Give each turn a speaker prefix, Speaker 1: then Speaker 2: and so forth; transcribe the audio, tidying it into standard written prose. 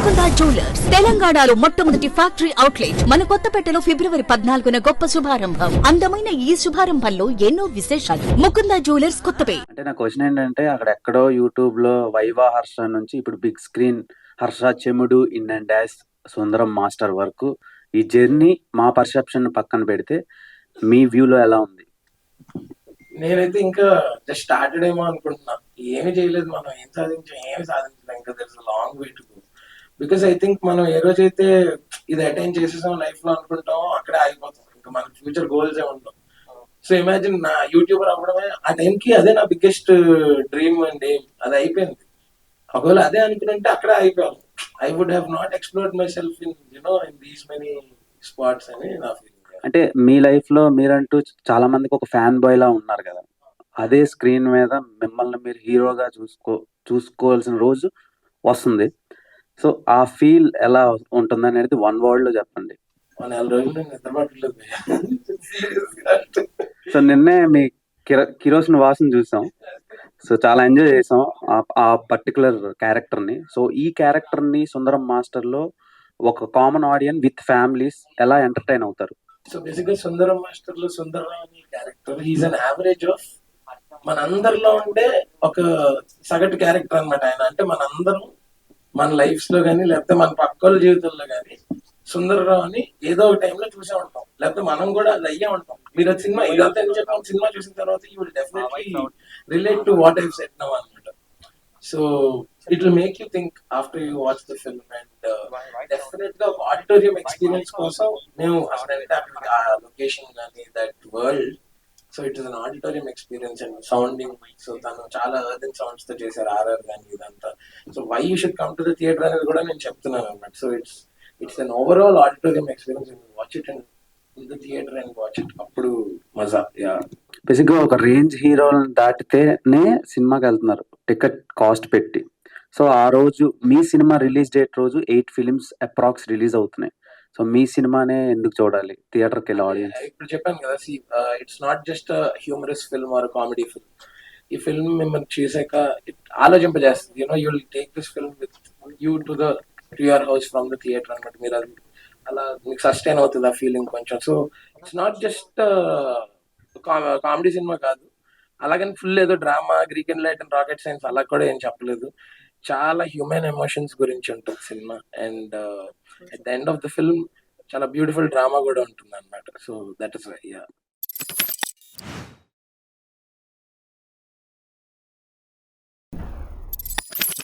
Speaker 1: Mukunda jewellers తెలంగాణలో మొట్టమొదటి factory outlet మన కొత్తపేటలో ఫిబ్రవరి 14న గొప్ప శుభారంభం. అందమైన ఈ శుభారంభంలో ఎన్నో విశేషాలు. ముకుందా జ్యువెలర్స్ కొత్తపేట.
Speaker 2: అంటే నా క్వశ్చన్ ఏంటంటే అక్కడ ఎక్కడో యూట్యూబ్ లో వైవా హర్ష నుంచి ఇప్పుడు బిగ్ స్క్రీన్ హర్ష చెముడు ఇన్ అండ్ డాష్ సుందరం మాస్టర్ వరకు ఈ జర్నీ మా పర్సెప్షన్ పక్కన పెడితే మీ వ్యూలో ఎలా ఉంది?
Speaker 3: నేనైతే ఇంకా జస్ట్ స్టార్టెడ్ ఏమో అనుకుంటున్నా. ఏమి చేయలేదు, మనం ఏం సాధించాం, ఏమి సాధించలేదు. ఇంకా there is long way to go. Because I think మనం ఏ రోజైతే ఇది అటైన్ చేసేసాం లైఫ్ లో అనుకుంటామో అక్కడే ఆగిపోతాం. ఇంకా మన ఫ్యూచర్ గోల్స్ ఏ ఉండవు. సో ఇమాజిన్ నా యూట్యూబర్ అవ్వడమే ఆ టైంకి అదే నా బిగ్గెస్ట్ డ్రీమ్ అండ్ ఎయిమ్. అది అయిపోయింది. ఒకవేళ అదే అనుకుంటే అక్కడే అయిపోయాను. I would have not explored myself in in these many spots అని నా ఫీలింగ్.
Speaker 2: అంటే మీ లైఫ్ లో మీరంటూ చాలా మందికి ఒక ఫ్యాన్ బాయ్ లా ఉన్నారు కదా, అదే స్క్రీన్ మీద మిమ్మల్ని మీరు హీరోగా చూసుకోవాల్సిన రోజు వస్తుంది. సో ఆ ఫీల్ ఎలా ఉంటుంది అనేది వన్ వర్డ్ లో చెప్పండి.
Speaker 3: 4 రోజులు నేను నిద్రపట్టలేదు.
Speaker 2: సో నిన్నే మీ కిరోసిన్ వాసన చూసాం. సో చాలా ఎంజాయ్ చేసాం ఆ పర్టికులర్ క్యారెక్టర్ ని. సో ఈ క్యారెక్టర్ ని సుందరం మాస్టర్ లో ఒక కామన్ ఆడియన్స్ విత్ ఫ్యామిలీస్ ఎలా ఎంటర్టైన్ అవుతారు?
Speaker 3: సో బేసిక్ గా సుందరం మాస్టర్ లో సుందరం అనే character he's an average of మన అందరిలో ఉండే ఒక సగటు క్యారెక్టర్ అన్నమాట ఆయన. అంటే మనందరం మన లైఫ్స్ లో గానీ లేకపోతే మన పక్కల జీవితంలో గానీ సుందరరావు అని ఏదో ఒక టైంలో చూసే ఉంటాం, లేకపోతే మనం కూడా అది అయ్యే ఉంటాం. మీరు సినిమా ఇదంతా ఎందుకు చెప్పాం, సినిమా చూసిన తర్వాత you will definitely relate to what I've said now అన్నమాట. So it will make you think after you watch the film. And definite గా ఒక ఆడిటోరియం ఎక్స్పీరియన్స్ కోసం మేము అసలు ఆ లొకేషన్ కానీ that world. So it is an auditorium experience and sounding. So తను చాలా ఎర్తన్ సౌండ్స్ తో చేశారు, ఆర్ఆర్ కానీ ఇదంతా. So why you should come to the theatre అనేది కూడా నేను చెప్తున్నాను అన్నమాట. So it's an overall auditorium experience. Watch it and in the theatre and watch it. అప్పుడు మజా.
Speaker 2: బేసిక్ గా ఒక రేంజ్ హీరోలను దాటితేనే సినిమాకి వెళ్తున్నారు టికెట్ కాస్ట్ పెట్టి. సో ఆ రోజు మీ సినిమా రిలీజ్ డేట్ రోజు 8 ఫిలిమ్స్ అప్రాక్స్ రిలీజ్ అవుతున్నాయి. సో మీ సినిమానే ఎందుకు చూడాలి థియేటర్కి వెళ్ళి ఆడియన్స్?
Speaker 3: ఇప్పుడు చెప్పాను కదా, it's not just humorous film or comedy film. ఈ ఫిల్మ్ మిమ్మల్ని చూసాక ఆలోచింపజేస్తుంది. You will take this film with you to your house from the theatre అన్నమాట. మీరు అది అలా మీకు సస్టైన్ అవుతుంది ఆ ఫీలింగ్ కొంచెం. So it's not just comedy cinema కాదు, అలాగని ఫుల్ ఏదో drama, Greek and light and rocket science అలా కూడా ఏం చెప్పలేదు. చాలా హ్యూమన్ ఎమోషన్స్ గురించి ఉంటుంది cinema. And at the end of the film చాలా బ్యూటిఫుల్ డ్రామా కూడా ఉంటుంది అన్నమాట. So that is